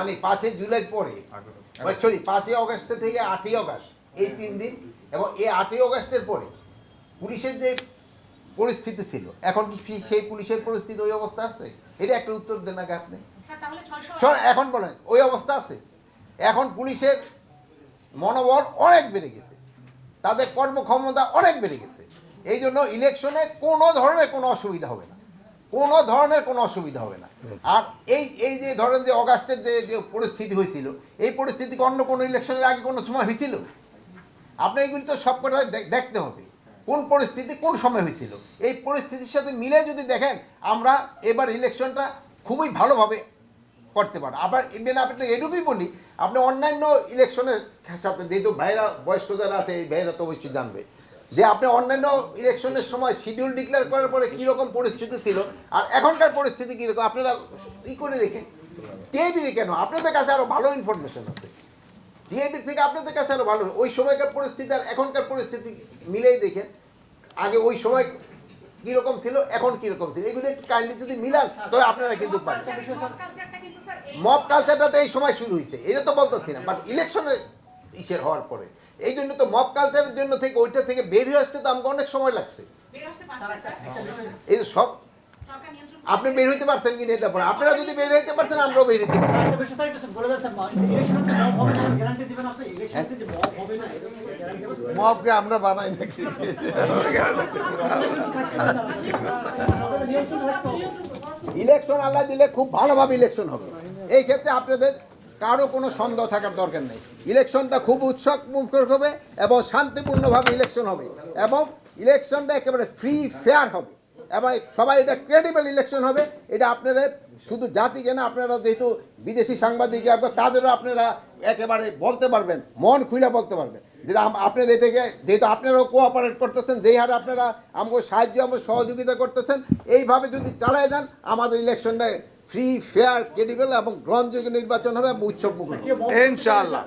মানে 5 জুলাই পরে sorry 5 August থেকে 8 অগস্ট এই 3 দিন এবং এই 8 অগস্টের পরে পুলিশের যে পরিস্থিতি ছিল এখন কি সেই পুলিশের পরিস্থিতি ওই অবস্থা আছে? এটা একটা উত্তর দেন আগে আপনি। এখন বলেন ওই অবস্থা আছে? এখন পুলিশের মনোবল অনেক বেড়ে গেছে, তাদের কর্মক্ষমতা অনেক বেড়ে গেছে। এই জন্য ইলেকশনে কোনো ধরনের কোনো অসুবিধা হবে না, কোনো ধরনের কোনো অসুবিধা হবে না। আর এই যে ধরেন যে অগাস্টের যে পরিস্থিতি হয়েছিল, এই পরিস্থিতি অন্য কোনো ইলেকশনের আগে কোনো সময় হয়েছিল? আপনি এগুলি তো সব কটা দেখতে হবে কোন পরিস্থিতি কোন সময় হয়েছিল। এই পরিস্থিতির সাথে মিলে যদি দেখেন আমরা এবার ইলেকশনটা খুবই ভালোভাবে করতে পারেন। আবার ইভেন আপনি এটুকুই বলি, আপনি অন্যান্য ইলেকশনের সাথে যেহেতু ভাইরা বয়স্ক যারা আছে এই ভাইরা তো অবশ্যই জানবে যে আপনি অন্যান্য ইলেকশনের সময় শিডিউল ডিক্লেয়ার করার পরে কীরকম পরিস্থিতি ছিল আর এখনকার পরিস্থিতি কীরকম আপনারা ই করে দেখেন। টিআইবি কেন আপনাদের কাছে আরও ভালো ইনফরমেশন আছে, টিআইবির থেকে আপনাদের কাছে আরও ভালো। ওই সময়কার পরিস্থিতি আর এখনকার পরিস্থিতি মিলেই দেখেন, আগে ওই সময় কীরকম ছিল এখন কীরকম ছিল, এগুলো একটু কাইন্ডলি যদি মিলান তবে আপনারা কিন্তু পারেন। মব কালচারটা তো এই সময় শুরু হয়েছে, এটা তো বলতেছি না, বাট ইলেকশনের ইসের হওয়ার পরে এই জন্য তো মব কালচারের জন্য থেকে ওইটা থেকে বের হয়ে আসতে তো আমাকে অনেক সময় লাগছে। এই সব আপনি বের হইতে পারছেন কিনা এটা পরে আপনারা যদি বের হইতে পারছেন আমরাও বের হইতে পারছি। মবকে আমরা বানাই নাকি? ইলেকশন আল্লাহ দিলে খুব ভালোভাবে ইলেকশন হবে, এই ক্ষেত্রে আপনাদের কারো কোনো সন্দেহ থাকার দরকার নেই। ইলেকশনটা খুব উৎসব মুখর হবে এবং শান্তিপূর্ণভাবে ইলেকশন হবে এবং ইলেকশনটা একেবারে ফ্রি ফেয়ার হবে এবং সবাই এটা ক্রেডিবল ইলেকশন হবে। এটা আপনারা শুধু জাতিকে না, আপনারা যেহেতু বিদেশি সাংবাদিক তাদেরও আপনারা একেবারে বলতে পারবেন, মন খুলে বলতে পারবেন যে আপনাদের থেকে যেহেতু আপনারাও কোঅপারেট করতেছেন, যেই হারে আপনারা আমাকে সাহায্য আমাকে সহযোগিতা করতেছেন, এইভাবে যদি চালায় যান আমাদের ইলেকশনটা ফ্রি ফেয়ার ক্রেডিবল এবং গ্রহণযোগ্য নির্বাচন হবে এবং উৎসব মুখর হবে ইনশাআল্লাহ।